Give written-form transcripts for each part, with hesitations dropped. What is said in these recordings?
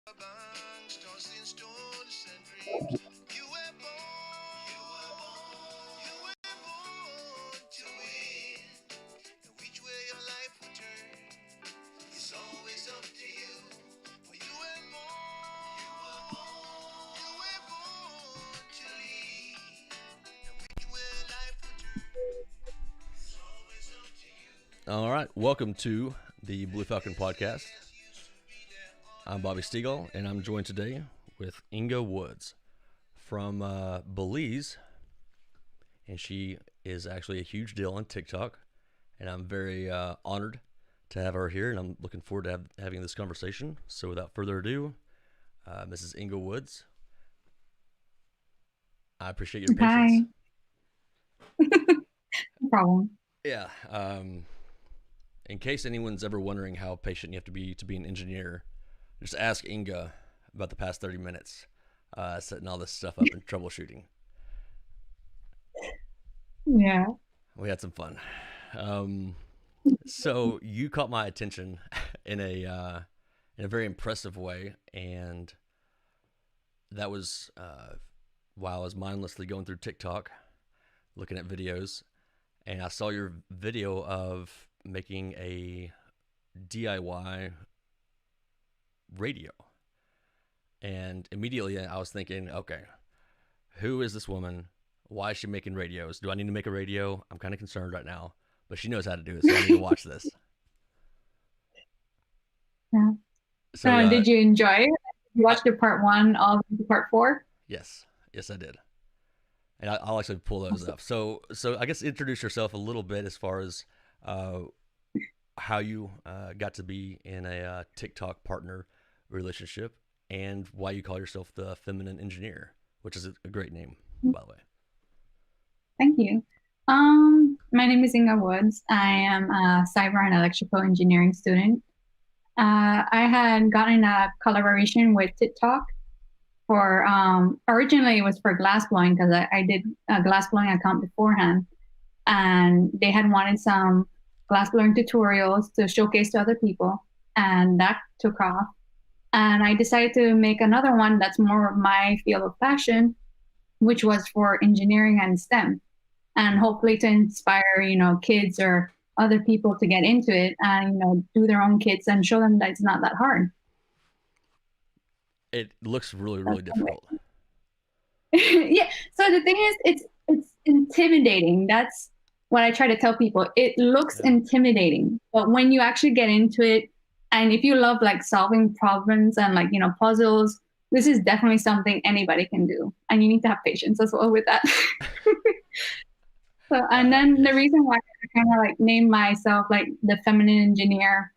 Banks, tossing stones and dreams. You were born, you were born to win. And which way your life will turn is always up to you. For you were born, you were born to lead. And which way life will turn is always up to you. All right, welcome to the Blue Falcon podcast. I'm Bobby Stiegel, and I'm joined today with Inga Woods from Belize, and she is actually a huge deal on TikTok, and I'm very honored to have her here, and I'm looking forward to having this conversation. So without further ado, Mrs. Inga Woods, I appreciate your patience. Hi. No problem. Yeah. In case anyone's ever wondering how patient you have to be an engineer, just ask Inga about the past 30 minutes setting all this stuff up and troubleshooting. Yeah. We had some fun. So you caught my attention in a very impressive way, and that was while I was mindlessly going through TikTok, looking at videos, and I saw your video of making a DIY radio. And immediately I was thinking, okay, who is this woman? Why is she making radios? Do I need to make a radio? I'm kind of concerned right now, but she knows how to do it, so I need to watch this. Yeah. So, Did you enjoy it? You watched the part 1 all the way to part 4? Yes, I did, and I'll actually pull those up. So I guess introduce yourself a little bit as far as how you got to be in a TikTok partner relationship, and why you call yourself the Feminine Engineer, which is a great name, by the way. Thank you. My name is Inga Woods. I am a cyber and electrical engineering student. I had gotten a collaboration with TikTok for, originally it was for glassblowing, because I did a glassblowing account beforehand, and they had wanted some glassblowing tutorials to showcase to other people, and that took off. And I decided to make another one that's more of my field of passion, which was for engineering and STEM, and hopefully to inspire, kids or other people to get into it and, do their own kits and show them that it's not that hard. It looks really, really difficult. Yeah. So the thing is, it's intimidating. That's what I try to tell people. It looks intimidating, but when you actually get into it, and if you love like solving problems and like, puzzles, this is definitely something anybody can do. And you need to have patience as well with that. So, and then the reason why I kind of like named myself like the Feminine Engineer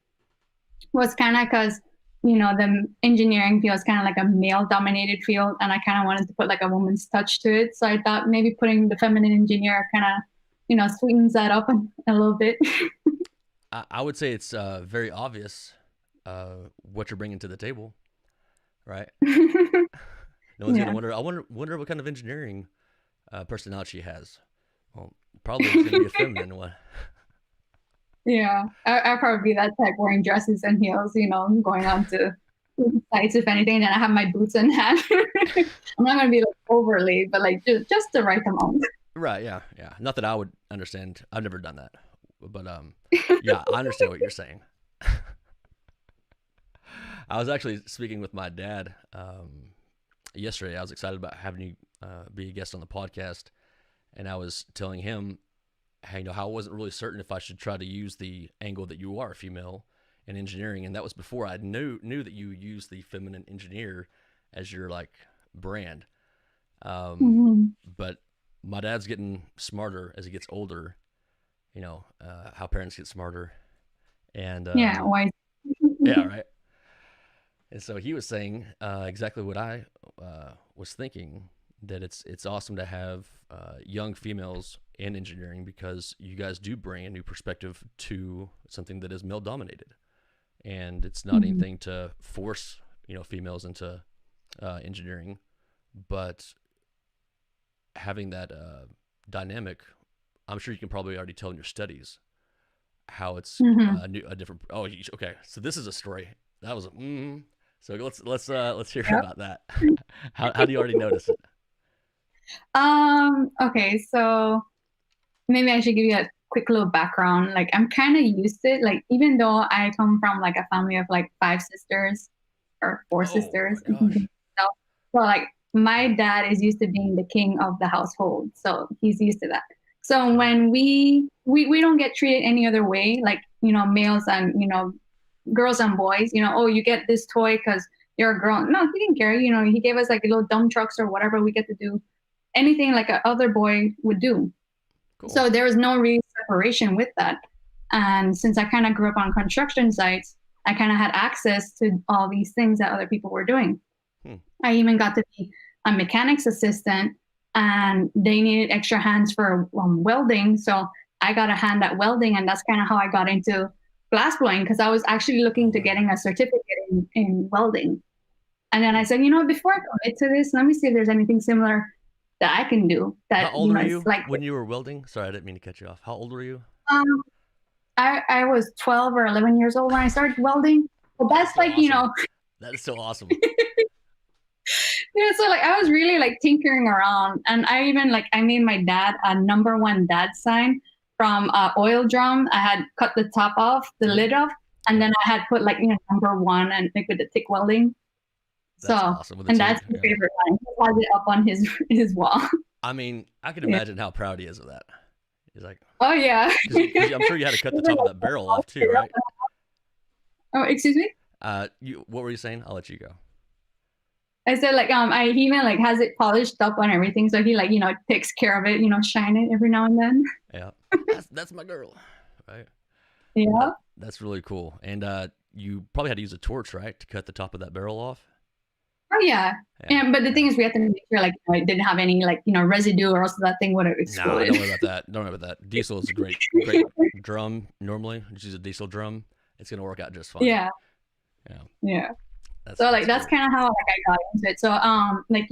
was kind of because, the engineering field is kind of like a male dominated field. And I kind of wanted to put like a woman's touch to it. So I thought maybe putting the Feminine Engineer kind of, sweetens that up a little bit. I would say it's very obvious what you're bringing to the table, right? No one's gonna wonder. I wonder what kind of engineering personality she has. Well, probably it's gonna be a feminine one. Yeah, I'll probably be that type wearing dresses and heels, going on to sites if anything. And I have my boots in hand. I'm not gonna be like overly, but like just the right amount. Right? Yeah. Not that I would understand. I've never done that, but yeah, I understand what you're saying. I was actually speaking with my dad yesterday. I was excited about having you be a guest on the podcast, and I was telling him how I wasn't really certain if I should try to use the angle that you are a female in engineering, and that was before I knew that you used the Feminine Engineer as your like brand. But my dad's getting smarter as he gets older. How parents get smarter, and yeah, why? yeah, right. And so he was saying exactly what I was thinking, that it's awesome to have young females in engineering, because you guys do bring a new perspective to something that is male dominated, and it's not anything to force females into engineering, but having that dynamic. I'm sure you can probably already tell in your studies how it's a different. Oh, okay. So this is a story that was So let's hear about that. How do you already notice it? Okay, so maybe I should give you a quick little background. Like I'm kind of used to it. Like even though I come from like a family of like five sisters or four Oh my sisters, gosh. so like my dad is used to being the king of the household, so he's used to that. So Okay. when we don't get treated any other way, like males and girls and boys, oh you get this toy because you're a girl. No, he didn't care. He gave us like little dump trucks or whatever. We get to do anything like a other boy would do. Cool. So there was no real separation with that. And since I kind of grew up on construction sites, I kind of had access to all these things that other people were doing. Hmm. I even got to be a mechanic's assistant, and they needed extra hands for welding. So I got a hand at welding, and that's kind of how I got into glass blowing because I was actually Oh looking to wow. getting a certificate in welding. And then I said, before I commit to this, let me see if there's anything similar that I can do How that, old were it's you like when you were welding? Sorry, I didn't mean to cut you off. How old were you? um, I was 12 or 11 years old when I started welding. Well, That is that's so like, awesome. That is so awesome. yeah, so like I was really like tinkering around. And I even like, I made my dad a number one dad sign from a oil drum. I had cut the top off, the Mhm. lid off, and Yep. then I had put like, number one and like with the TIG welding. That's So, awesome with the and that's TIG. my Yeah. favorite line. He has it up on his wall. I mean, I can Yeah. imagine how proud he is of that. He's like, Oh, yeah. because I'm sure you had to cut the top of that barrel off too, right? Oh, excuse me? What were you saying? I'll let you go. I said like he even like has it polished up on everything, so he like takes care of it, shine it every now and then. Yeah, that's my girl, right? Yeah. That's really cool. And you probably had to use a torch, right, to cut the top of that barrel off. Oh yeah. Yeah, And but the yeah. thing is, we have to make sure like it didn't have any like residue, or else that thing would have Nah, exploded. don't worry about that. Don't worry about that. Diesel is a great drum. Normally, just use a diesel drum. It's gonna work out just fine. Yeah. Yeah, Yeah. that's So like that's that's cool. kind of how like I got into it. So like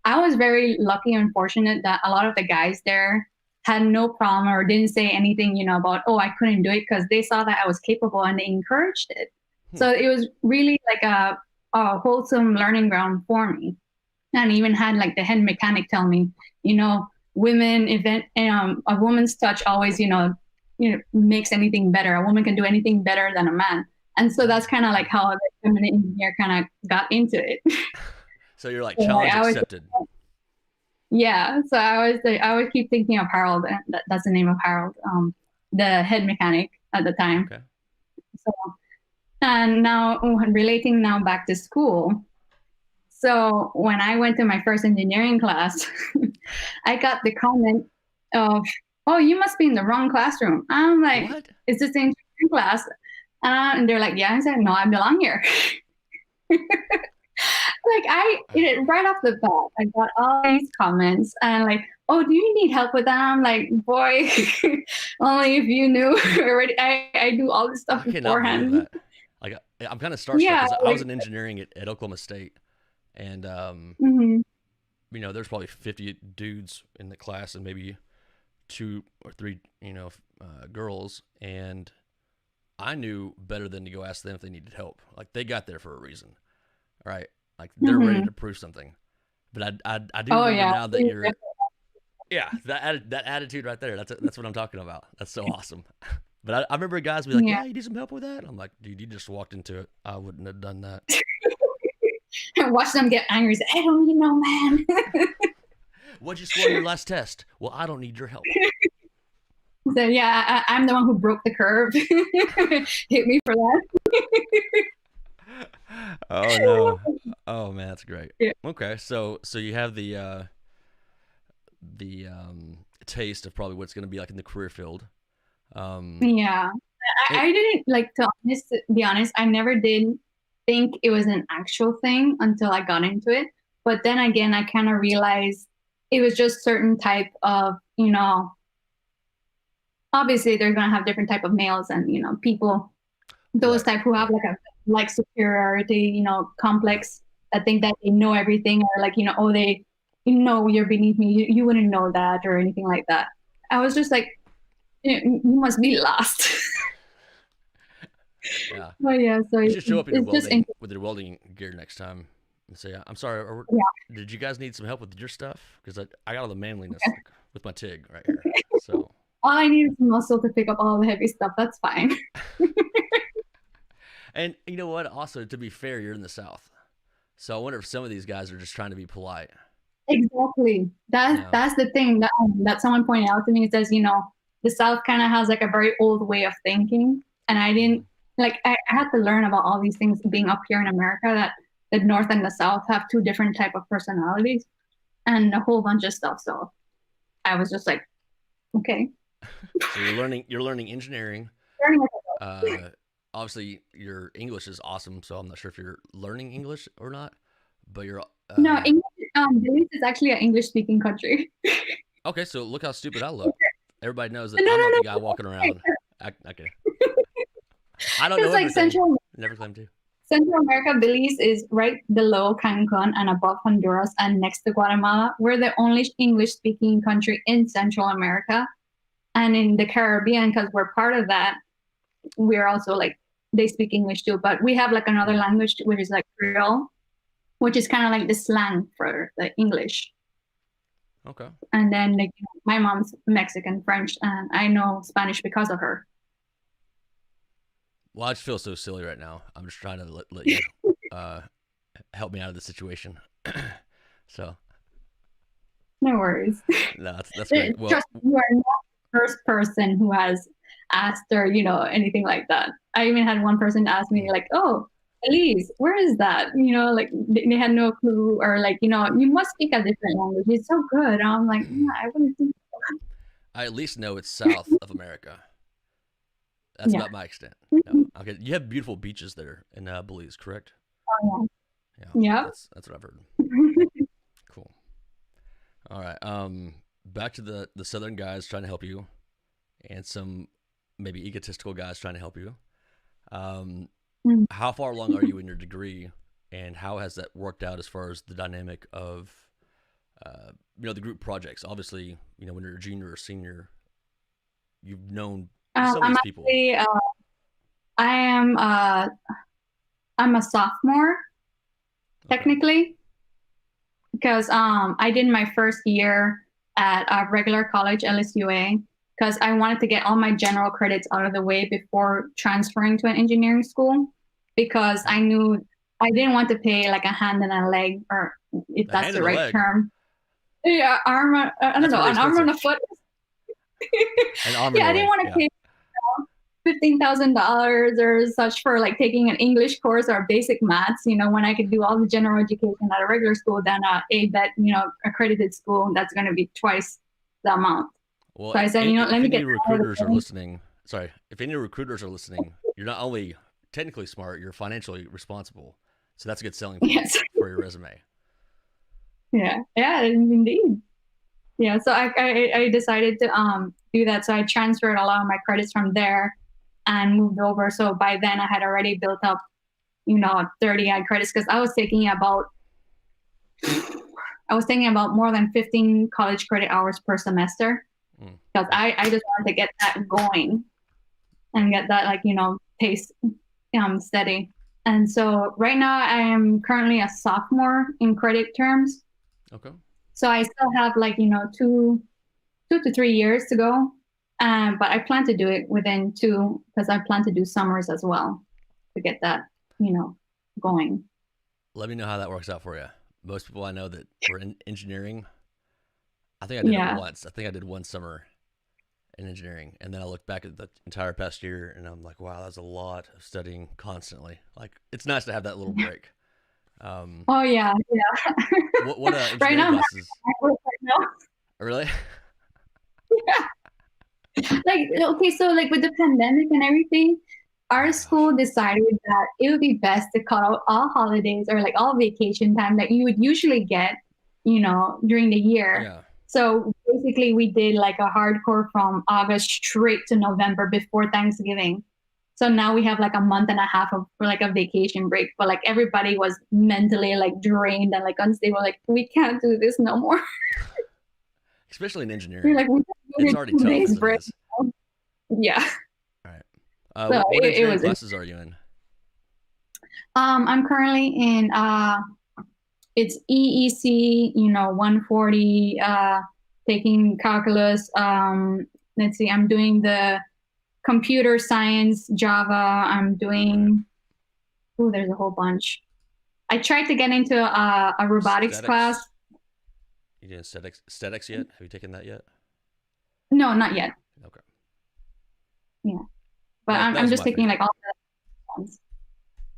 I was very lucky and fortunate that a lot of the guys there had no problem or didn't say anything about I couldn't do it because they saw that I was capable and they encouraged it. Hmm. So it was really like a wholesome learning ground for me. And even had like the head mechanic tell me, women event a woman's touch always makes anything better. A woman can do anything better than a man. And so that's kind of like how the feminine engineer kind of got into it. So you're like So like, challenge accepted. yeah. So I always keep thinking of Harold. That's the name of Harold, the head mechanic at the time. Okay. So and now relating now back to school. So when I went to my first engineering class, I got the comment of, "Oh, you must be in the wrong classroom." I'm like, What? "Is this the engineering class?" And they're like, "Yeah." I said, "No, I belong here." Like right off the bat, I got all these comments and like, "Oh, do you need help with that?" I'm like, "Boy, only if you knew already. I do all this stuff I cannot believe beforehand." that. Like I'm kind of starstruck Yeah, because I was like, in engineering at Oklahoma State, and mhm. there's probably 50 dudes in the class and maybe two or three, girls, and I knew better than to go ask them if they needed help. Like they got there for a reason, right? Like they're ready Mhm. to prove something. But I do Oh remember yeah. now that you're, yeah, that attitude right there. That's what I'm talking about. That's so awesome. But I remember guys be like, Yeah. "Yeah, you need some help with that." I'm like, "Dude, you just walked into it. I wouldn't have done that." Watch them get angry. Say, I don't need no man. What'd you score on your last test? Well, I don't need your help. So yeah, I'm the one who broke the curve. Hit me for that. Oh no. Oh man, that's great. Yeah. Okay, so you have the taste of probably what's going to be like in the career field. Yeah. It I didn't like to be honest, I never did think it was an actual thing until I got into it. But then again, I kind of realized it was just certain type of, obviously they're gonna have different type of males and, people, those right, type who have right, like a like superiority, yeah. complex that think that they know everything or like, oh they you're beneath me. You wouldn't know that or anything like that. I was just like, you must be lost. Yeah. But yeah, so You should show up in your it's just welding interesting. with your welding gear next time and say, "I'm sorry. Yeah. Did you guys need some help with your stuff? Because I got all the manliness like, with my TIG right here." So, All I need is muscle to pick up all the heavy stuff. That's fine. and you know what? Also, to be fair, you're in the South, so I wonder if some of these guys are just trying to be polite. Exactly. You know? That's the thing that someone pointed out to me. It says, the South kind of has like a very old way of thinking, and I Mhm. didn't like. I had to learn about all these things being up here in America, that the North and the South have two different type of personalities and a whole bunch of stuff. So I was just like, okay. So you're learning engineering. Learning Uh, Obviously, your English is awesome. So I'm not sure if you're learning English or not, but you're No, English, Belize is actually an English speaking country. okay. So look how stupid I look. Everybody knows that No, I'm no, not the no. guy walking around. Okay. I don't know Because like everything. Never claimed to. Central America, Belize is right below Cancun and above Honduras and next to Guatemala. We're the only English speaking country in Central America. And in the Caribbean, because we're part of that, we're also like, they speak English too. But we have like another Hmm. language, which is like Creole, which is kind of like the slang for the English. Okay. And then like, my mom's Mexican, French, and I know Spanish because of her. Well, I just feel so silly right now. I'm just trying to let you uh, help me out of the situation. So No worries. no, that's great. Well, Trust me, you are not the first person who has asked or, anything like that. I even had one person ask me, mm, like, oh, Elise, where is that? Like they had no clue, or like, you must speak a different language. It's so good. And I'm like, yeah, I wouldn't think I at least know it's south of America. That's yeah. about my extent. No, okay. You have beautiful beaches there in Belize, correct? Oh, Yeah, yeah. that's what I've heard. Cool. All right. Back to the southern guys trying to help you, and some maybe egotistical guys trying to help you. Um, Mm. how far along are you in your degree, and how has that worked out as far as the dynamic of the group projects? Obviously, when you're a junior or senior, you've known some of I'm these people. actually, I am, I'm a sophomore Okay. technically, because I did my first year at a regular college, LSUA, because I wanted to get all my general credits out of the way before transferring to an engineering school, because I knew I didn't want to pay like a hand and a leg, or if A that's hand the and a right leg. term. Yeah, I don't That's know, pretty an arm and expensive. a foot. An arm and Yeah, a I didn't leg. want to Yeah. pay $15,000 or such for like taking an English course or basic maths, when I could do all the general education at a regular school than a bet, accredited school that's going to be twice the amount. Well, So I said, let if me any get out of recruiters are the way. listening, sorry, if any recruiters are listening, you're not only technically smart, you're financially responsible. So that's a good selling point Yes. for your resume. Yeah. Yeah, indeed. Yeah. So I decided to do that. So I transferred a lot of my credits from there and moved over. So by then I had already built up, 30 ad credits, because I was taking about more than 15 college credit hours per semester, Mm, because okay. I just wanted to get that going and get that, like, pace steady. And so right now I am currently a sophomore in credit terms. Okay. So I still have like, 2 to 3 years to go. But I plan to do it within two, because I plan to do summers as well to get that, going. Let me know how that works out for you. Most people I know that were in engineering, I think I did it Yeah. once. I think I did one summer in engineering. And then I look back at the entire past year and I'm like, wow, that's a lot of studying constantly. Like, it's nice to have that little break. Um, Oh yeah, yeah. what Right engineering now I'm classes? at work right now. Really? Like, okay, so like with the pandemic and everything, Oh our gosh. school decided that it would be best to cut out all holidays or like all vacation time that you would usually get, during the year. Yeah. So basically we did like a hardcore from August straight to November before Thanksgiving. So now we have like a month and a half of for like a vacation break, but like everybody was mentally like drained and like unstable, like we can't do this no more. Especially in We're engineering. like, we can do It's it already two tough days as it break. is. Yeah. All right. So What it engineering was. classes are you in? I'm currently in it's EEC, 140, taking calculus. Let's see, I'm doing the computer science, Java. I'm Right. doing, oh, there's a whole bunch. I tried to get into a robotics class. Statics. You doing statics yet? Have you taken that yet? No, not yet. Okay. Yeah, but That I'm was just my taking like favorite. all the ones.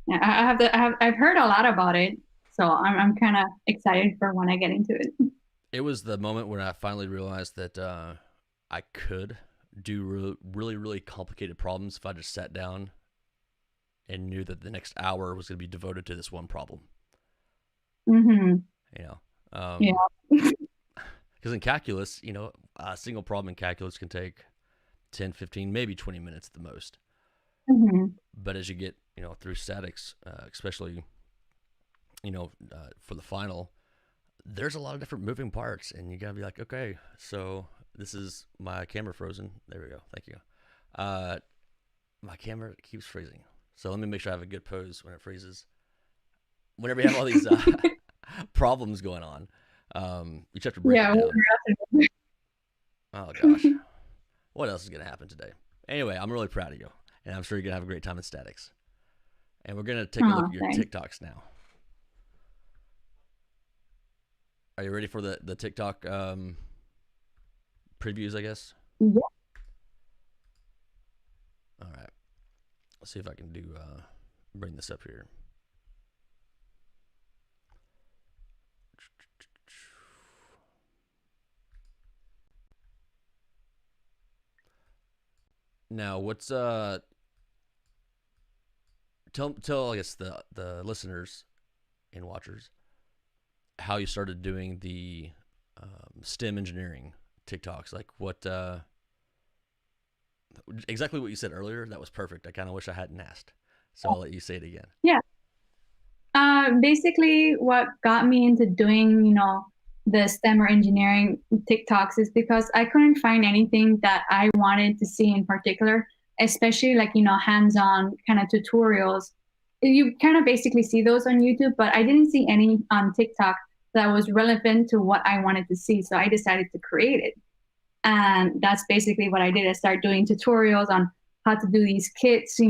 Yeah, I've heard a lot about it, so I'm kind of excited for when I get into it. It was the moment when I finally realized that I could do really, really complicated problems if I just sat down and knew that the next hour was going to be devoted to this one problem. Mm-hmm. You know, Yeah. because in calculus, a single problem in calculus can take 10, 15, maybe 20 minutes at the most. Mm-hmm. But as you get, through statics, especially, for the final, there's a lot of different moving parts, and you gotta be like, okay, so this is my camera frozen. There we go. Thank you. My camera keeps freezing, so let me make sure I have a good pose when it freezes. Whenever you have all these problems going on, you just have to break it Yeah. down. Oh gosh, what else is gonna happen today? Anyway, I'm really proud of you, and I'm sure you're gonna have a great time in statics. And we're gonna take a look Oh, at your thanks. TikToks now. Are you ready for the TikTok previews? I guess. Yeah. All right. Let's see if I can do bring this up here. Now, what's tell I guess the listeners and watchers how you started doing the STEM engineering TikToks. Like what exactly what you said earlier. That was perfect. I kind of wish I hadn't asked, so I'll let you say it again. Yeah. Basically, what got me into doing, the STEM or engineering TikToks is because I couldn't find anything that I wanted to see in particular, especially like, hands-on kind of tutorials. You kind of basically see those on YouTube, but I didn't see any on TikTok that was relevant to what I wanted to see. So I decided to create it. And that's basically what I did. I started doing tutorials on how to do these kits,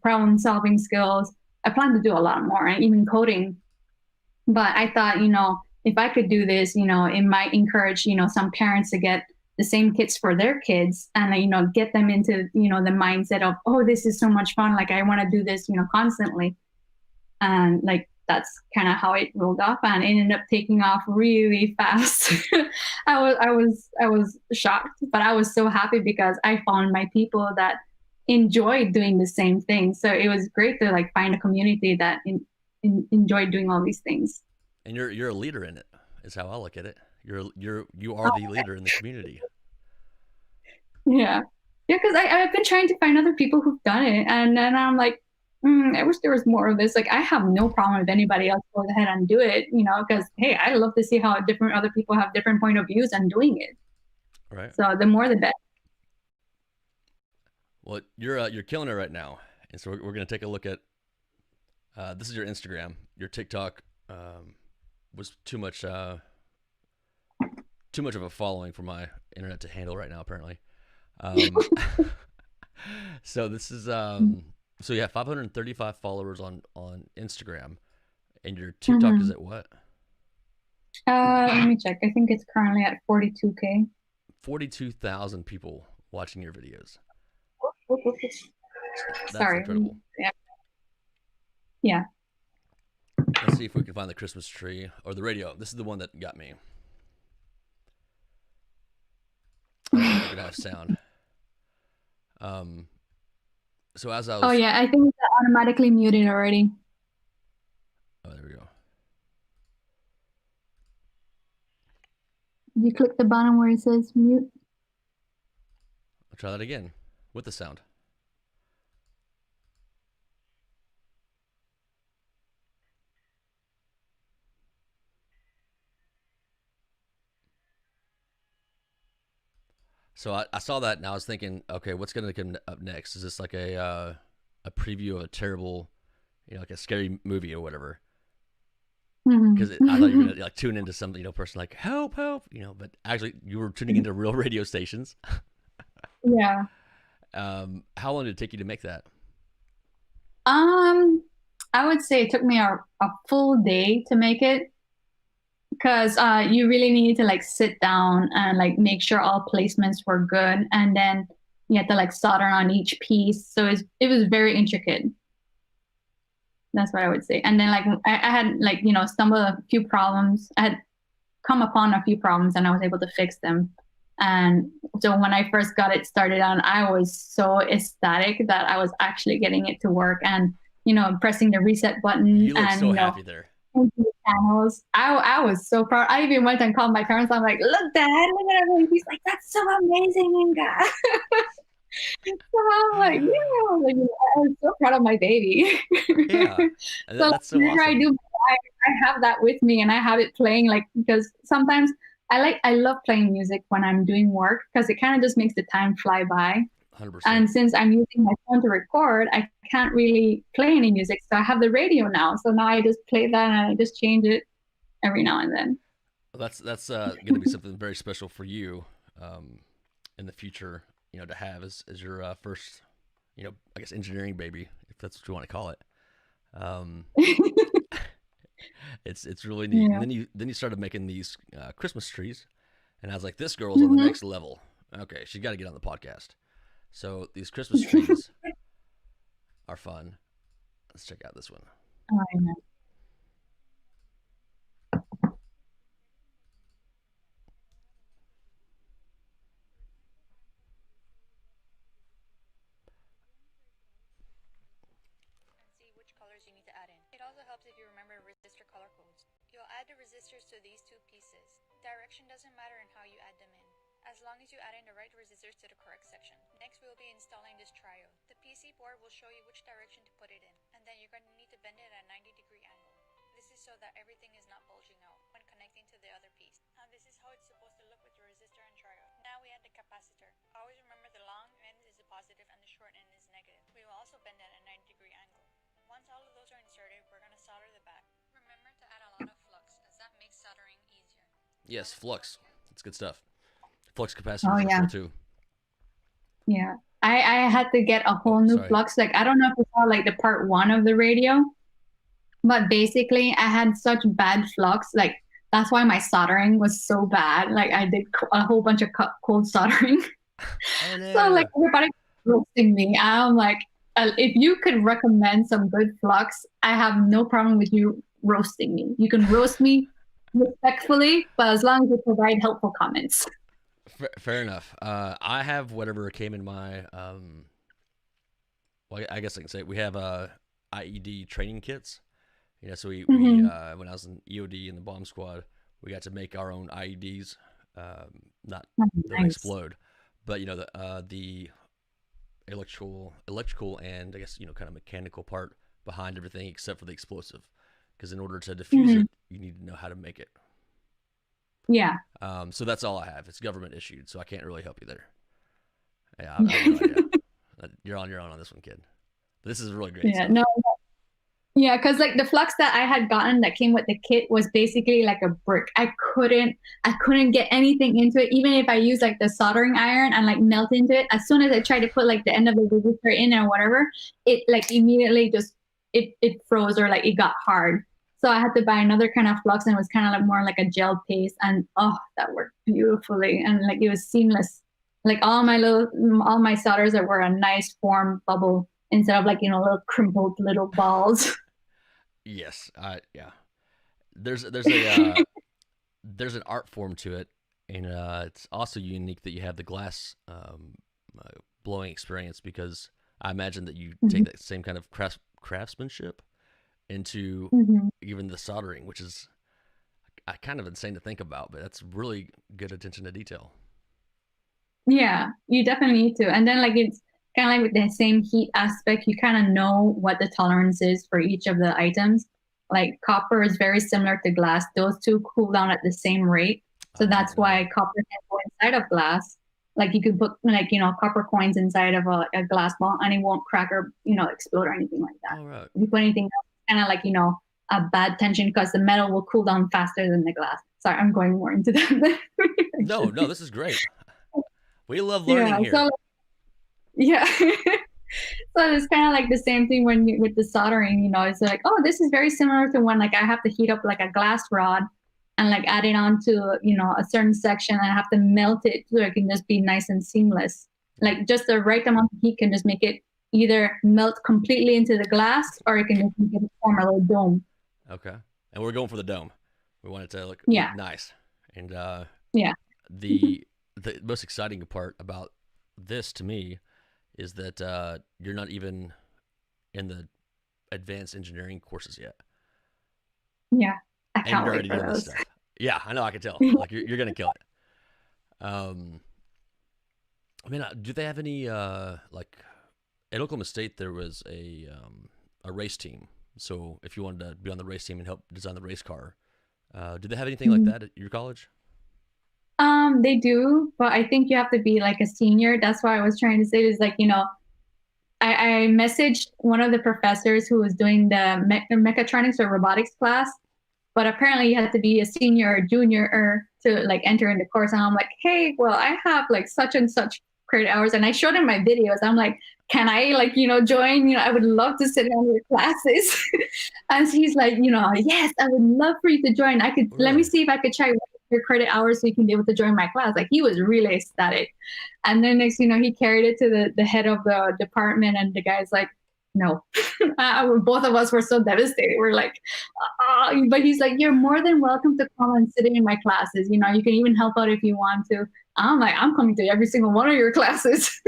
problem solving skills. I plan to do a lot more, and even coding. But I thought, if I could do this, it might encourage, some parents to get the same kits for their kids and, get them into, the mindset of, oh, this is so much fun. Like I want to do this, constantly. And like that's kind of how it rolled off, and it ended up taking off really fast. I was shocked, but I was so happy because I found my people that enjoyed doing the same thing. So it was great to like find a community that enjoyed doing all these things. And you're a leader in it. Is how I look at it. You are the Oh, leader in the community. yeah, yeah, because I've been trying to find other people who've done it, and then I'm like, I wish there was more of this. Like, I have no problem if anybody else goes ahead and do it, because hey, I love to see how different other people have different point of views and doing it. Right. So the more the better. Well, you're killing it right now, and so we're gonna take a look at. This is your Instagram. Your TikTok was too much of a following for my internet to handle right now. Apparently, so this is so you have 535 followers on Instagram, and your TikTok is Mm-hmm. at what? Let me check. I think it's currently at 42K. 42,000 people watching your videos. That's Sorry. incredible. Yeah. Yeah. Let's see if we can find the Christmas tree or the radio. This is the one that got me. I don't think we're gonna have sound. Um, so as I Oh was, yeah, I think it's automatically muted already. oh, there we go. You click the button where it says mute. I'll try that again with the sound. So I saw that and I was thinking, okay, what's going to come up next? Is this like a preview of a terrible, like a scary movie or whatever? Because I thought you were gonna like tune into some person like help, help, but actually you were tuning into real radio stations. Yeah. How long did it take you to make that? I would say it took me a full day to make it because you really need to like sit down and like make sure all placements were good, and then you had to like solder on each piece. So it was very intricate. That's what I would say. And then like I had like stumbled a few problems. I had come upon a few problems and I was able to fix them. And so when I first got it started on, I was so ecstatic that I was actually getting it to work, and pressing the reset button You look and so happy there. the channels. I was so proud. I even went and called my parents. I'm like, look, Dad, look at everything. He's like, that's so amazing, Inga. So I'm like, yeah, like, I was so proud of my baby. Yeah, So that's so whenever I awesome. do, I have that with me and I have it playing, like, because sometimes I love playing music when I'm doing work because it kind of just makes the time fly by. 100%. And since I'm using my phone to record, I can't really play any music. So I have the radio now. So now I just play that and I just change it every now and then. Well, that's going to be something very special for you in the future. To have as your first, I guess engineering baby, if that's what you want to call it. Um, it's really neat. Yeah. And then you started making these Christmas trees, and I was like, this girl's on the next level. Okay, she's got to get on the podcast. So these Christmas trees are fun. Let's check out this one. Oh, yeah. And see which colors you need to add in. It also helps if you remember resistor color codes. You'll add the resistors to these two pieces. Direction doesn't matter in how you add them in, as long as you add in the right resistors to the correct section. Next, we'll be installing this triode. The PC board will show you which direction to put it in, and then you're going to need to bend it at a 90-degree angle. This is so that everything is not bulging out when connecting to the other piece. And this is how it's supposed to look with the resistor and triode. Now we add the capacitor. Always remember the long end is a positive and the short end is negative. We will also bend it at a 90-degree angle. Once all of those are inserted, we're going to solder the back. Remember to add a lot of flux, as that makes soldering easier. Yes, flux. That's good stuff. Flux capacitors Oh, are yeah. cool too. Yeah. I had to get a whole new sorry. flux. Like, I don't know if you saw like the part 1 of the radio, but basically I had such bad flux. Like, that's why my soldering was so bad. Like, I did a whole bunch of cold soldering. Oh no. So like everybody roasting me. I'm like, if you could recommend some good flux, I have no problem with you roasting me. You can roast me respectfully, but as long as you provide helpful comments. Fair enough. I have whatever came in my well, I guess I can say we have Ied Training Kits. So we when I was in EOD in the bomb squad, we got to make our own IEDs. Not they don't explode, but the electrical and I guess kind of mechanical part behind everything except for the explosive, because in order to defuse it, you need to know how to make it. Yeah. So that's all I have. It's government issued, so I can't really help you there. Yeah, I have no idea. You're on your own on this one, kid. But this is really great. Yeah. Stuff. No. Yeah, because like the flux that I had gotten that came with the kit was basically like a brick. I couldn't get anything into it, even if I used like the soldering iron and like melt into it. As soon as I tried to put like the end of the resistor in or whatever, it like immediately just it froze or like it got hard. So I had to buy another kind of flux, and it was kind of like more like a gel paste, and that worked beautifully, and like it was seamless. Like all my solders that were a nice form bubble instead of like little crumpled little balls. Yes, yeah. There's a there's an art form to it, and it's also unique that you have the glass blowing experience, because I imagine that you take that same kind of craftsmanship into even the soldering, which is kind of insane to think about, but that's really good attention to detail. Yeah, you definitely need to. And then like it's kind of like with the same heat aspect, you kind of know what the tolerance is for each of the items. Like copper is very similar to glass. Those two cool down at the same rate. So that's why copper can go inside of glass. Like you could put like, copper coins inside of a glass ball and it won't crack or, explode or anything like that. All right. If you put anything else, kind of like, a bad tension because the metal will cool down faster than the glass. Sorry, I'm going more into that. No, this is great. We love learning here. So, yeah. So it's kind of like the same thing with the soldering, it's like, oh, this is very similar to when like I have to heat up like a glass rod and like add it onto, a certain section and I have to melt it so it can just be nice and seamless. Like just the right amount of heat can just make it either melt completely into the glass or it can just make it form a little dome. Okay. And we're going for the dome. We want it to look nice. And the most exciting part about this to me is that you're not even in the advanced engineering courses yet. Yeah. I And can't you're wait already for doing this those. stuff. Yeah, I know. I can tell. Like you're gonna kill it. I mean, do they have any like at Oklahoma State? There was a race team. So if you wanted to be on the race team and help design the race car, do they have anything like that at your college? They do, but I think you have to be like a senior. That's why I was trying to say is like, I messaged one of the professors who was doing the mechatronics or robotics class, but apparently you had to be a senior or junior or to like enter in the course. And I'm like, hey, well, I have like such and such credit hours. And I showed him my videos. I'm like, can I like, join? I would love to sit on your classes. And he's like, yes, I would love for you to join. I could, let me see if I could try your credit hours so you can be able to join my class. Like he was really ecstatic. And then next, he carried it to the head of the department and the guy's like, no. Both of us were so devastated. We're like, but he's like, you're more than welcome to come and sit in my classes. You can even help out if you want to. I'm like, I'm coming to every single one of your classes.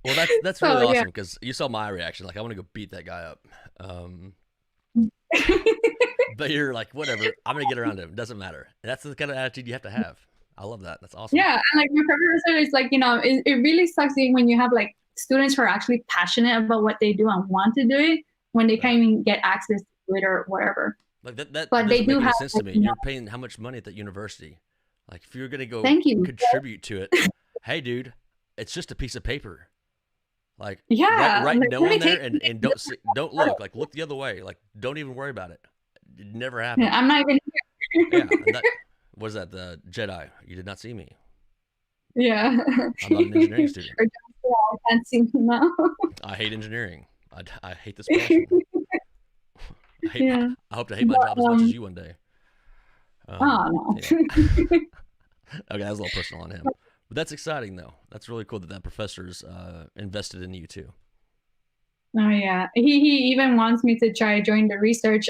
Well, that's So, really yeah. awesome because you saw my reaction. Like I want to go beat that guy up. But you're like, whatever. I'm gonna get around him. Doesn't matter. And that's the kind of attitude you have to have. I love that. That's awesome. Yeah, and like my professor is like, it really sucks when you have like students who are actually passionate about what they do and want to do it when they can't even get access to it or whatever. Like that But doesn't they make do any have, sense to like, me. You're paying how much money at that university? Like if you're gonna go Thank you. contribute to it, hey dude, it's just a piece of paper. Like Yeah, write like, no let me on there take- and don't look. Like look the other way. Like don't even worry about it. It never happened. I'm not even here. Yeah. And that was that the Jedi. You did not see me. Yeah. I'm not an engineering student. Or just, I can't see me now. I hate engineering. I hate this passion. Yeah. I hope to hate my job as much as you one day. Oh no. Yeah. Okay, that was a little personal on him. But that's exciting, though. That's really cool that professor's invested in you, too. Oh yeah. He even wants me to try join the research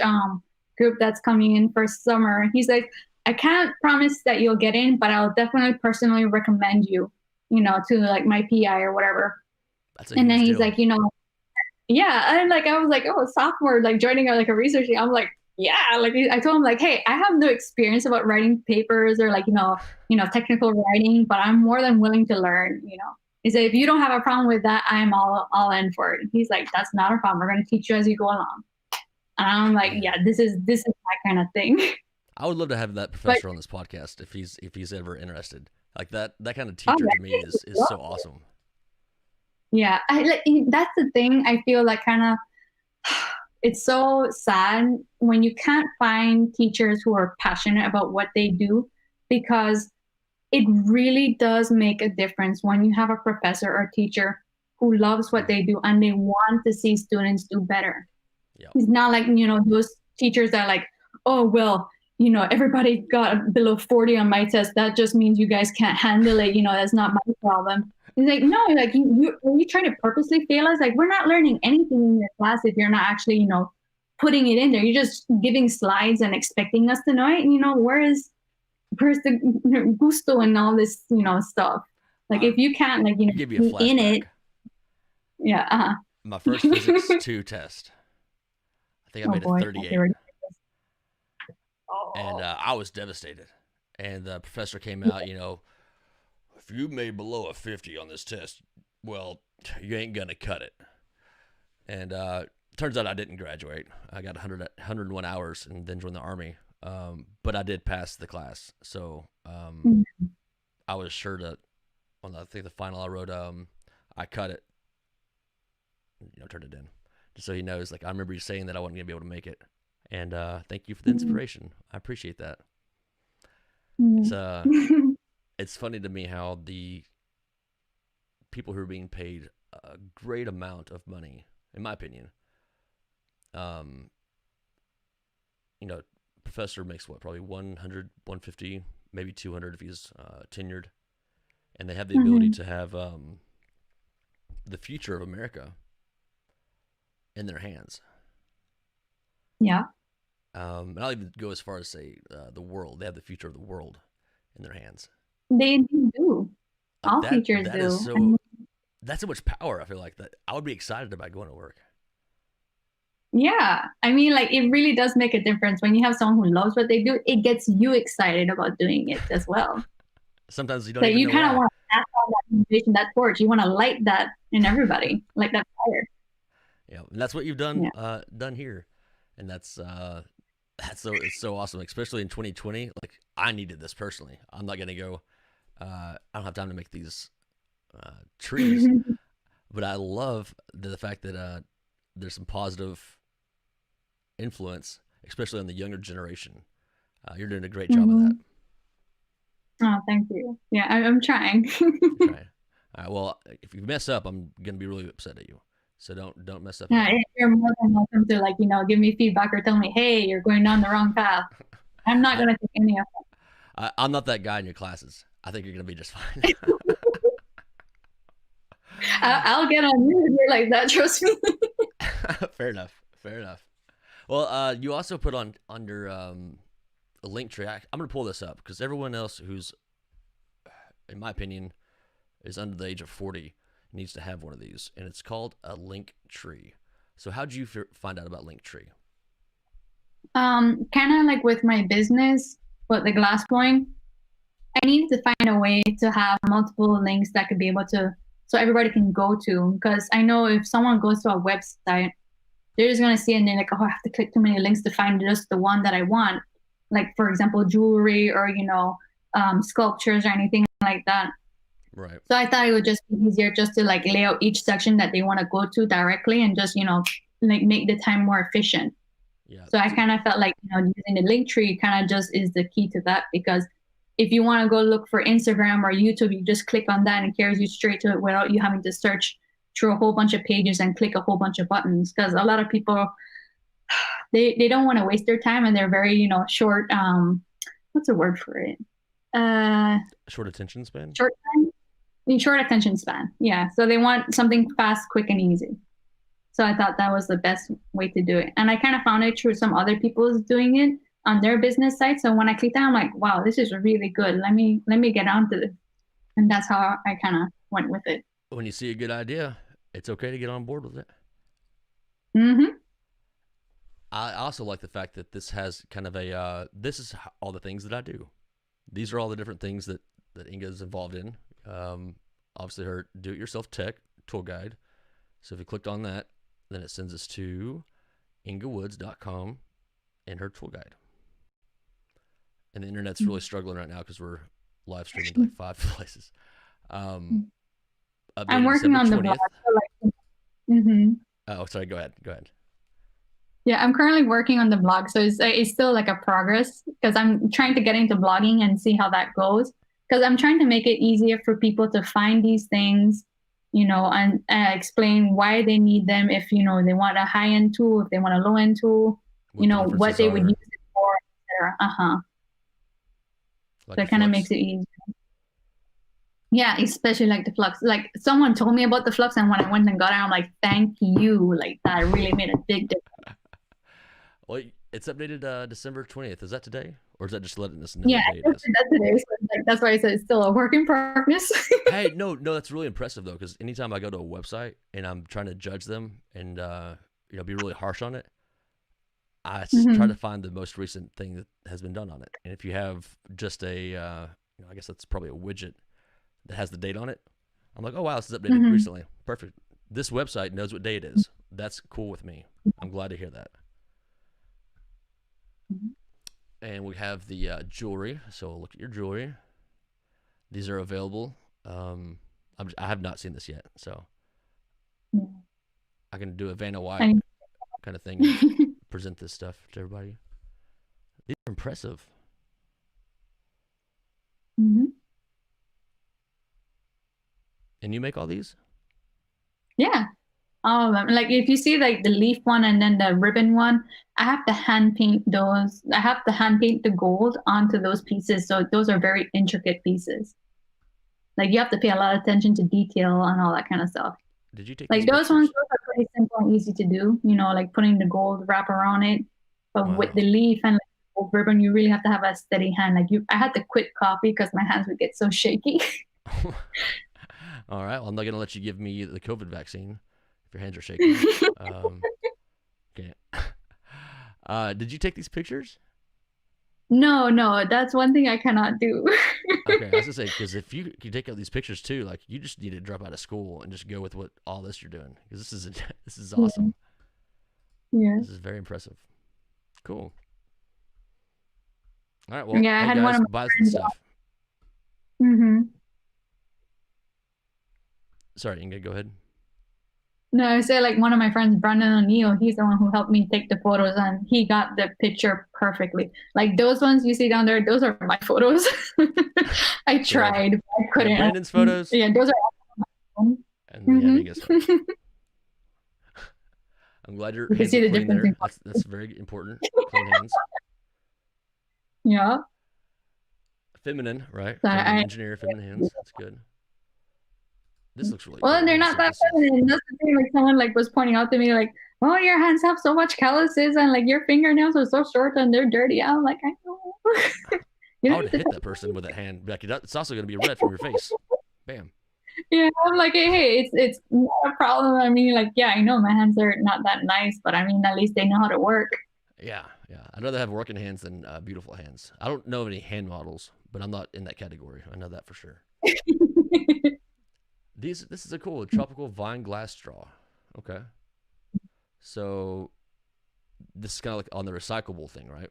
group that's coming in for summer. He's like, I can't promise that you'll get in, but I'll definitely personally recommend you, to like my PI or whatever. That's a And then huge he's deal. like, yeah. And like I was like, oh, sophomore, like joining like a research thing. I'm like, yeah. Like I told him like, hey, I have no experience about writing papers or like, technical writing, but I'm more than willing to learn, He said, if you don't have a problem with that, I'm all in for it. He's like, that's not a problem. We're going to teach you as you go along. And I'm like, yeah, this is my kind of thing. I would love to have that professor on this podcast if he's ever interested. Like that kind of teacher to me is so awesome. Yeah, that's the thing. I feel like kind of it's so sad when you can't find teachers who are passionate about what they do, because it really does make a difference when you have a professor or teacher who loves what they do and they want to see students do better. Yeah. It's not like, those teachers that are like, oh, well, everybody got below 40 on my test. That just means you guys can't handle it. That's not my problem. It's like, no, like are you trying to purposely fail us? Like, we're not learning anything in your class if you're not actually, putting it in there. You're just giving slides and expecting us to know it. Where's the gusto and all this, stuff? Like, if you can't, like, give you a be in it. Yeah. My first physics 2 test. I think I made a 38. And I was devastated. And the professor came out, if you made below a 50 on this test, well, you ain't going to cut it. And turns out I didn't graduate. I got 101 hours and then joined the Army. But I did pass the class. So I was sure to I think the final I wrote, I cut it, turned it in, just so he knows. Like I remember you saying that I wasn't gonna be able to make it, and thank you for the inspiration. I appreciate that. It's it's funny to me how the people who are being paid a great amount of money, in my opinion, um, professor makes what, probably 100, 150, maybe 200 if he's tenured, and they have the ability to have the future of America in their hands. Yeah. And I'll even go as far as say the world. They have the future of the world in their hands. They do. Like All that. teachers That do. is so. That's so much power. I feel like that. I would be excited about going to work. Yeah. I mean, like, it really does make a difference when you have someone who loves what they do. It gets you excited about doing it as well. Sometimes you don't So even you know kind of why. want to pass on that motivation, that torch. You want to light that in everybody, like that fire. Yeah, and that's what you've done. Yeah. Done here, and that's it's so awesome, especially in 2020. Like I needed this personally. I'm not gonna go. I don't have time to make these trees, but I love the fact that there's some positive influence, especially on the younger generation. You're doing a great job of that. Oh, thank you. Yeah, I'm trying. You're trying. All right. Well, if you mess up, I'm gonna be really upset at you. So don't mess up Yeah, again. you're more than welcome to, like, give me feedback or tell me, hey, you're going down the wrong path. I'm not I, gonna take any of I'm not that guy in your classes. I think you're gonna be just fine. it. I'll get on you if you're like that. Trust me. Fair enough. Fair enough. Well, you also put on under a link tree. I'm gonna pull this up because everyone else who's, in my opinion, is under the age of 40 needs to have one of these, and it's called a link tree. So, how did you find out about Linktree? Kind of like with my business, with the glass blowing, I needed to find a way to have multiple links that could be able to, so everybody can go to. Because I know if someone goes to a website, they're just gonna see it and they're like, oh, I have to click too many links to find just the one that I want. Like, for example, jewelry or sculptures or anything like that. Right. So I thought it would just be easier just to like lay out each section that they want to go to directly and just like make the time more efficient. Yeah. So I kind of felt like using the link tree kind of just is the key to that, because if you want to go look for Instagram or YouTube, you just click on that and it carries you straight to it without you having to search through a whole bunch of pages and click a whole bunch of buttons. Because a lot of people, they don't want to waste their time and they're very short. What's the word for it? Short attention span. Short time. Short attention span. Yeah. So they want something fast, quick, and easy. So I thought that was the best way to do it. And I kind of found it through some other people's doing it on their business site. So when I clicked that, I'm like, wow, this is really good. Let me get onto this. And that's how I kind of went with it. When you see a good idea, it's okay to get on board with it. Mm-hmm. I also like the fact that this has kind of a this is all the things that I do. These are all the different things that Inga is involved in. Obviously, her do-it-yourself tech tool guide. So if you clicked on that, then it sends us to ingawoods.com and her tool guide. And the internet's really struggling right now because we're live streaming to like 5 places. I'm working on the blog. Oh, sorry. Go ahead. Yeah, I'm currently working on the blog, so it's still like a progress because I'm trying to get into blogging and see how that goes. Because I'm trying to make it easier for people to find these things, and explain why they need them. If they want a high-end tool, if they want a low-end tool, what they would use it for, etc. Like so it kind of makes it easier. Yeah, especially like the flux. Like someone told me about the flux, and when I went and got it, I'm like, thank you. Like that really made a big difference. Well, it's updated December 20th. Is that today? Or is that just letting us know yeah, what day it is? That's today. So that's why I said it's still a work in progress. Hey, no, that's really impressive, though, because anytime I go to a website and I'm trying to judge them and be really harsh on it, I try to find the most recent thing that has been done on it. And if you have just a, I guess that's probably a widget that has the date on it, I'm like, oh, wow, this is updated recently. Perfect. This website knows what day it is. That's cool with me. I'm glad to hear that. And we have the jewelry. So look at your jewelry. These are available. I have not seen this yet, so Yeah. I can do a Vanna White I, kind of thing and present this stuff to everybody. These are impressive. hmm And you make all these? Yeah. All of them. Like if you see like the leaf one and then the ribbon one, I have to hand paint those. I have to hand paint the gold onto those pieces. So those are very intricate pieces. Like you have to pay a lot of attention to detail and all that kind of stuff. Did you take Like these those ones, pictures? those are pretty simple and easy to do, like putting the gold wrap around it. But with Wow. the leaf and like gold ribbon, you really have to have a steady hand. I had to quit coffee because my hands would get so shaky. All right. Well, I'm not gonna let you give me the COVID vaccine if your hands are shaking. Can't. Did you take these pictures? No, that's one thing I cannot do. Okay, I was gonna say because if you take out these pictures too, like you just need to drop out of school and just go with what all this you're doing because this is awesome. Yeah. This is very impressive. Cool. All right. Well, Yeah, I hey had one guys, of my buy some friends. stuff. Sorry, Inga, go ahead. No, I say like one of my friends, Brandon O'Neill, he's the one who helped me take the photos and he got the picture perfectly. Like those ones you see down there, those are my photos. I So we have tried, but I couldn't. Brandon's photos Yeah, those are awesome. and we have Inga's photos. I'm glad your You can hands see are the clean difference there. in That's very important. Clean hands. yeah. Feminine, right? So Feminine engineer, feminine hands. That's good. This looks really cool. well, I they're want to not see what that this is. feminine. That's the thing. Like someone like was pointing out to me, like, "Oh, your hands have so much calluses, and like your fingernails are so short and they're dirty." I'm like, I know. You I don't would need to hit that person with that hand. Like, it's also going to be red from your face. Bam. yeah, I'm like, hey, it's not a problem. I mean, like, yeah, I know my hands are not that nice, but I mean, at least they know how to work. Yeah, yeah. I'd rather have working hands than beautiful hands. I don't know of any hand models, but I'm not in that category. I know that for sure. This is a cool tropical vine glass straw. Okay. So this is kind of like on the recyclable thing, right?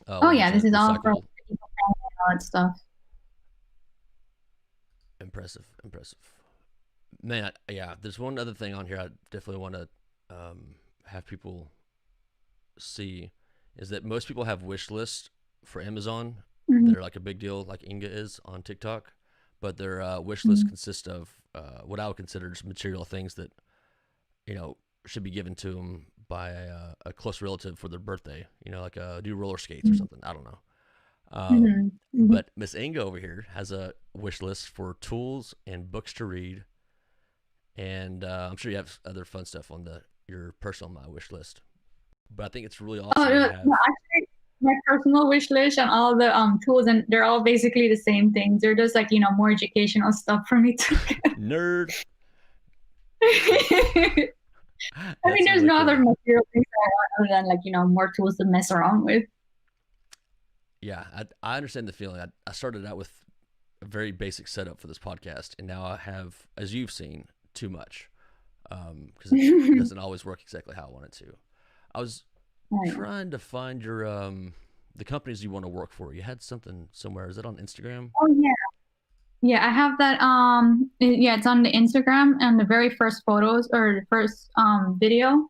Oh yeah, this is all for recyclable. all that stuff. Impressive. Man, yeah. There's one other thing on here I definitely want to have people see is that most people have wish lists for Amazon that are like a big deal, like Inga is on TikTok, but their wish list consists of what I would consider just material things that should be given to them by a close relative for their birthday. Like new roller skates or something. I don't know. But Miss Inga over here has a wish list for tools and books to read, and I'm sure you have other fun stuff on your personal My Wish list. But I think it's really awesome to have. No, actually, my personal wish list and all the tools, and they're all basically the same things. They're just like more educational stuff for me to get. Nerd. I mean, there's really no cool. other material things I want other than like more tools to mess around with. Yeah, I understand the feeling. I started out with a very basic setup for this podcast, and now I have, as you've seen, too much because it doesn't always work exactly how I want it to. I was trying to find your the companies you want to work for. You had something somewhere. Is it on Instagram? Oh yeah, I have that. Yeah, it's on the Instagram, and the very first photos or the first video,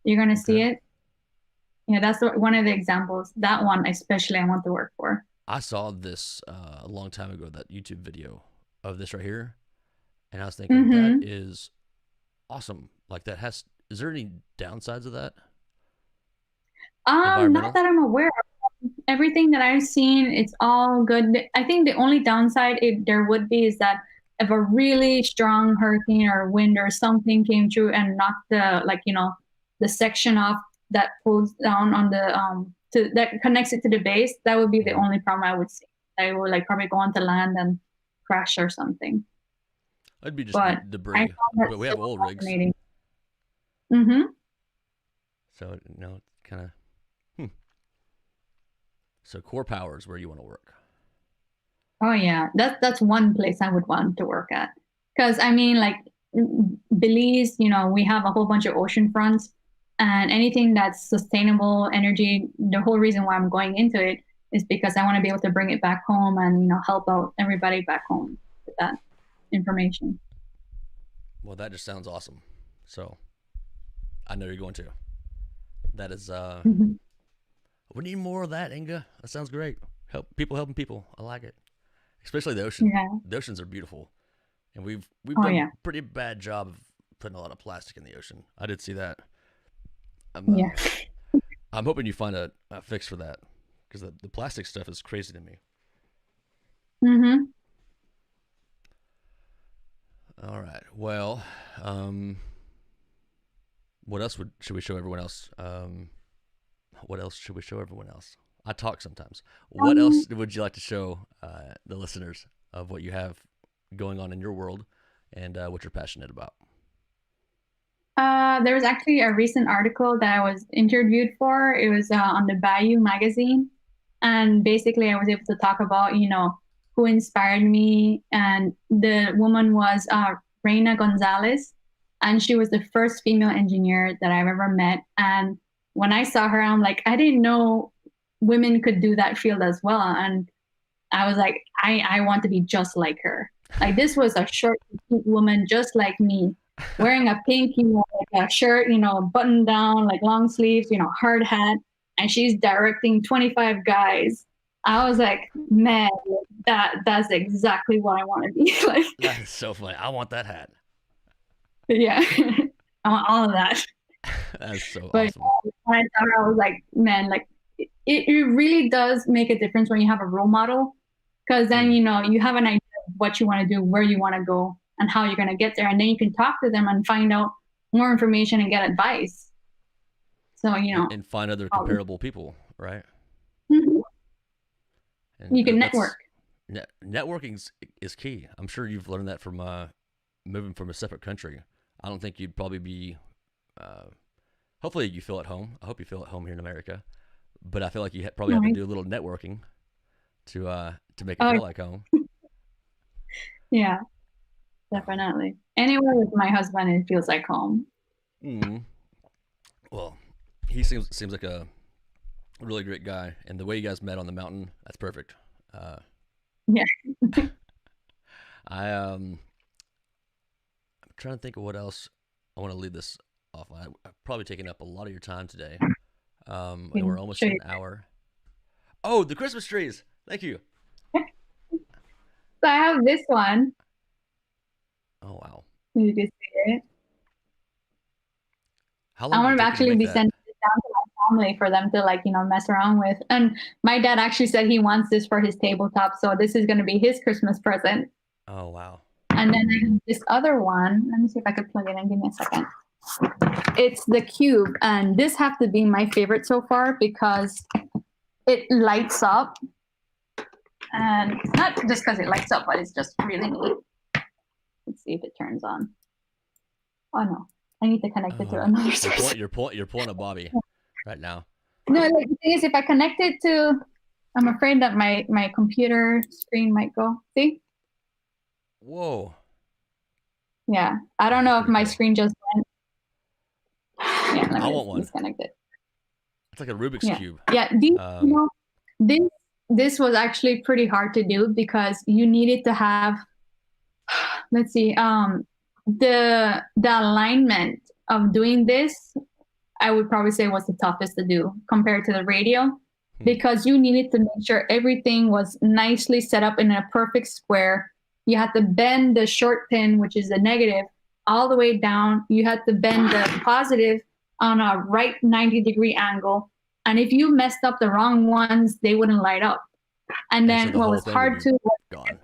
you're gonna see it. Yeah, that's one of the examples. That one especially I want to work for. I saw this a long time ago, that YouTube video of this right here, and I was thinking that is awesome. Like is there any downsides of that? Not that I'm aware of. Everything that I've seen, it's all good. I think the only downside there would be is that if a really strong hurricane or wind or something came through and knocked the section off that pulls down on the that connects it to the base, that would be the only problem I would see. I would probably go onto land and crash or something. It'd be just debris. But we have oil rigs. So kind of. So core power is where you want to work. Oh yeah, that's one place I would want to work at. Because I mean, like Belize, we have a whole bunch of ocean fronts, and anything that's sustainable energy. The whole reason why I'm going into it is because I want to be able to bring it back home and help out everybody back home with that. information. Well, that just sounds awesome. So I know you're going to. That is, Mhm. we need more of that, Inga. That sounds great. Helping people. I like it. Especially the ocean. Yeah. The oceans are beautiful, and we've Oh done yeah. a pretty bad job of putting a lot of plastic in the ocean. I did see that. I'm Yeah. I'm hoping you find a fix for that, because the plastic stuff is crazy to me. Mm-hmm. All right. Well, what else should we show everyone else? What else should we show everyone else? I talk sometimes. What Um, else would you like to show the listeners of what you have going on in your world and what you're passionate about? there was actually a recent article that I was interviewed for. It was on the Bayou magazine. And basically, I was able to talk about, who inspired me. And the woman was Reina Gonzalez. And she was the first female engineer that I've ever met. And when I saw her, I'm like, I didn't know women could do that field as well. And I was like, I want to be just like her. Like this was a short, petite woman just like me, wearing a pink, like a shirt, button down, like long sleeves, hard hat, and she's directing 25 guys. I was like, man, that's exactly what I want to be like. That is so funny. I want that hat. Yeah, I want all of that. That is so But awesome. when I saw her, I was like, man, like it really does make a difference when you have a role model, because then Mm. you have an idea of what you want to do, where you want to go, and how you're going to get there, and then you can talk to them and find out more information and get advice. So And find other comparable people, right? mhm, And you can that's network. networking is key. I'm sure you've learned that from moving from a separate country. I don't think you'd probably be. Uh, Hopefully, you feel at home. I hope you feel at home here in America. But I feel like you probably have to Right. do a little networking to make it Oh feel like home. yeah, Um, definitely. Anywhere with my husband, it feels like home. mm, well, he seems like a really great guy, and the way you guys met on the mountain, that's perfect. Uh, Yeah. I'm trying to think of what else I want to leave this off. I've probably taken up a lot of your time today, and we're Can almost show at you. an hour. Oh, the Christmas trees! Thank you. So I have this one. Oh wow, You can see it. how long I'm did it gonna take you to actually make be that? sending it down to my family for them to mess around with. And my dad actually said he wants this for his tabletop, so this is gonna be his Christmas present. Oh wow. And then I have this other one. Let me see if I could plug it in. Give me a second. It's the cube, and this have to be my favorite so far because it lights up, and not just because it lights up, but it's just really neat. Let's see if it turns on. Oh no, I need to connect it to Oh, another you're source. you're pulling a Bobby right now. No, like the thing is, if I connect it to, I'm afraid that my computer screen might go. See? Whoa, Yeah, I don't that's know if pretty my cool. screen just went. Yeah, let I me want just one. disconnect it. It's like a Rubik's Yeah, cube. yeah. These, Um, this this was actually pretty hard to do because you needed to have, let's see, the alignment of doing this. I would probably say was the toughest to do compared to the radio, hmm. because you needed to make sure everything was nicely set up in a perfect square. You had to bend the short pin, which is the negative, all the way down. You had to bend the positive on a right 90-degree angle. And if you messed up the wrong ones, they wouldn't light up. And And so then the what whole was thing would hard be too, gone.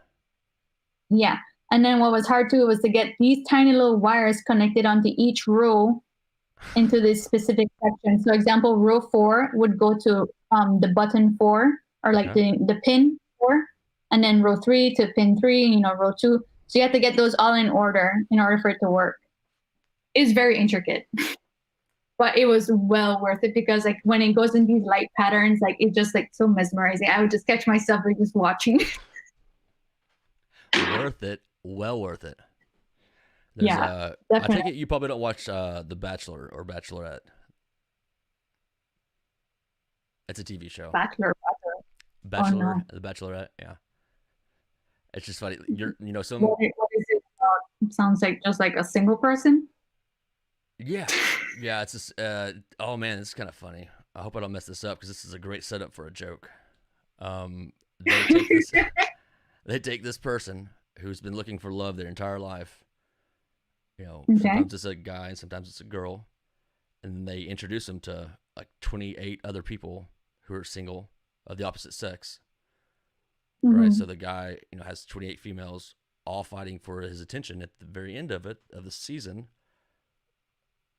yeah. And then what was hard too was to get these tiny little wires connected onto each row into this specific section. So example, row 4 would go to the button 4, or like Okay. the pin 4, and then row 3 to pin 3, row 2. So you have to get those all in order for it to work. It's very intricate, but it was well worth it because like when it goes in these light patterns, like it's just like so mesmerizing. I would just catch myself like just watching. Worth it. Well worth it. There's Yeah, I take definitely. it you probably don't watch The Bachelor or Bachelorette. It's a TV show. Bachelor. Oh Bachelor, no. The Bachelorette. Yeah. It's just funny. You're some What is it? Sounds like just like a single person. Yeah, yeah. It's just. Oh man, it's kind of funny. I hope I don't mess this up because this is a great setup for a joke. They take this. They take this person who's been looking for love their entire life. You know, Okay. sometimes it's a guy and sometimes it's a girl, and then they introduce them to like 28 other people who are single of the opposite sex. Right. So Hmm. the guy, has 28 females all fighting for his attention. At the very end of the season,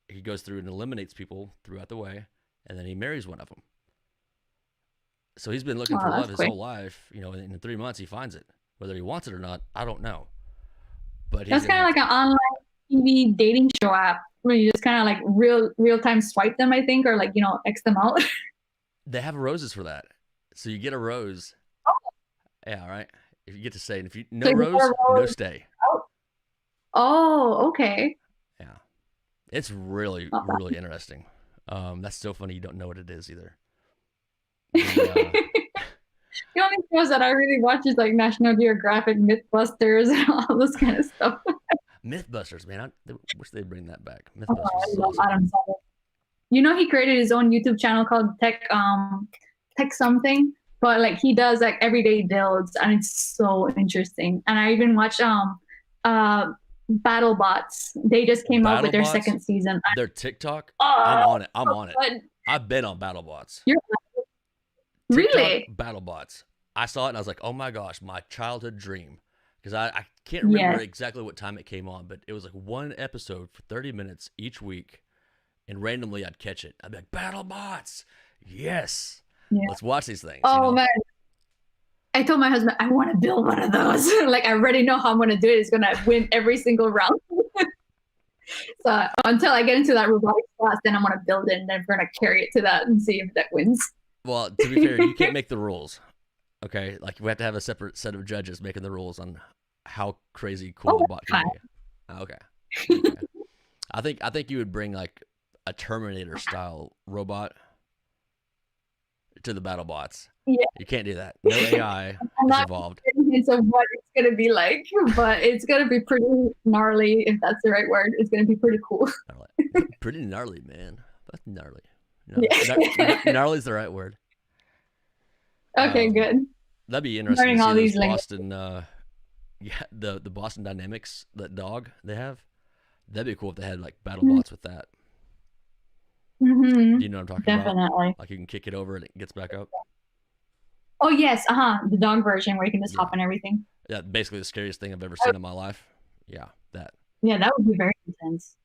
he goes through and eliminates people throughout the way, and then he marries one of them. So he's been looking for Oh, love that's his quick. whole life. In 3 months he finds it. Whether he wants it or not, I don't know. But he's That's gonna kind of have like to. an online TV dating show app where you just kind of like real time swipe them, I think, or like X them out. They have roses for that, so you get a rose. Yeah, all right. If you get to stay, and if you So no you get a rose, no rose stay. out. Oh, okay. Yeah, it's really Not really bad. interesting. That's so funny. You don't know what it is either. The The only shows that I really watch is like National Geographic, Mythbusters, and all this kind of stuff. MythBusters, man. I wish they'd bring that back. Oh, MythBusters I is love awesome. Adam Sandler. He created his own YouTube channel called Tech something, but like he does like everyday builds, and it's so interesting. And I even watch uh BattleBots. They just came out with their BattleBots, second season. their TikTok. I'm Oh, on it. I'm on it. but I've been on BattleBots. you're TikTok really BattleBots. I saw it and I was like, oh my gosh, my childhood dream. Because I can't remember yes, exactly what time it came on, but it was like one episode for 30 minutes each week. And randomly I'd catch it. I'd be like, BattleBots. Yes. yeah. Let's watch these things, Oh man, I told my husband I want to build one of those. Like I already know how I'm gonna do it. It's gonna win every single round. So until I get into that robotics class, then I'm gonna build it, and then we're gonna carry it to that and see if that wins. Well, to be fair, you can't make the rules. Okay, like we have to have a separate set of judges making the rules on how crazy cool Oh, the bot can that's be. Okay, okay. I think you would bring like a Terminator style robot to the battle bots. yeah. You can't do that. No AI I'm is not involved. getting hints of what it's gonna be like, but it's gonna be pretty gnarly, if that's the right word. It's gonna be pretty cool. Pretty gnarly, man. That's gnarly. No, Yeah. gnarly is the right word. Okay, Um, good. that'd be interesting Learning to see all those these lingo. Boston. Yeah, the Boston Dynamics, that dog they have. That'd be cool if they had like battle bots with that. Mm-hmm. Do you know what I'm talking about? Definitely. Like you can kick it over and it gets back up. Oh yes, the dog version where you can just Yeah, hop on everything. yeah. Basically the scariest thing I've ever Oh, seen in my life. Yeah, that. yeah, that would be very intense.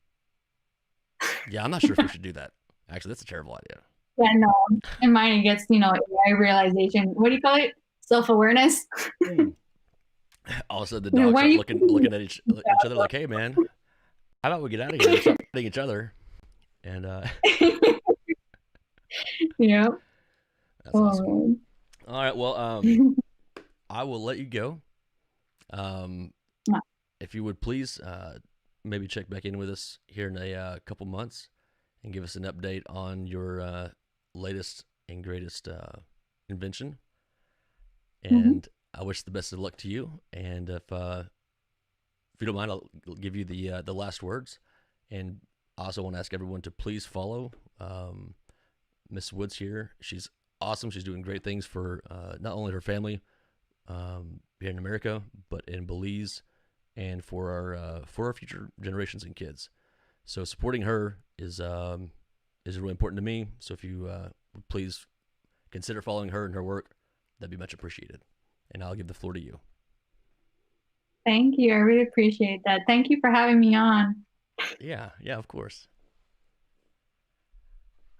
Yeah, I'm not sure if we should do that. Actually, that's a terrible idea. Yeah, no. In mine, it gets AI realization. What do you call it? Self awareness. Mm. Also, the dogs Why are start you? looking at each other like, "Hey, man, how about we get out of here and stop hitting each other?" And Yeah. that's awesome. Oh, All right, well, I will let you go. Um, man. if you would please, maybe check back in with us here in a couple months and give us an update on your latest and greatest invention. Mhm. And I wish the best of luck to you. And if you don't mind, I'll give you the last words. And I also want to ask everyone to please follow Miss Woods here. She's awesome. She's doing great things for not only her family here in America, but in Belize and for our future generations and kids. So supporting her is really important to me. So if you would please consider following her and her work, that'd be much appreciated. And I'll give the floor to you. Thank you. I really appreciate that. Thank you for having me on. Yeah, yeah, of course.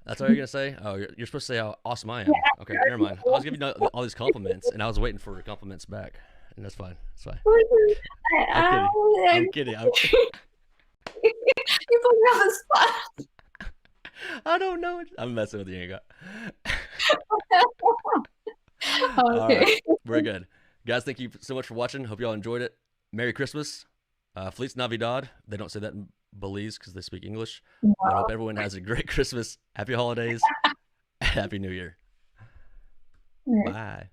That's all you're gonna say? Oh, you're supposed to say how awesome I am. Okay, never mind. I was giving you all these compliments, and I was waiting for compliments back, and that's fine. That's fine. I'm kidding. I'm kidding. You put me on the spot. I don't know. I'm messing with you, Inga. All right, Okay. we're good, guys. Thank you so much for watching. Hope y'all enjoyed it. Merry Christmas, Feliz Navidad. They don't say that in Belize because they speak English. But I hope everyone has a great Christmas. Happy holidays. Happy New Year. Wow. Bye.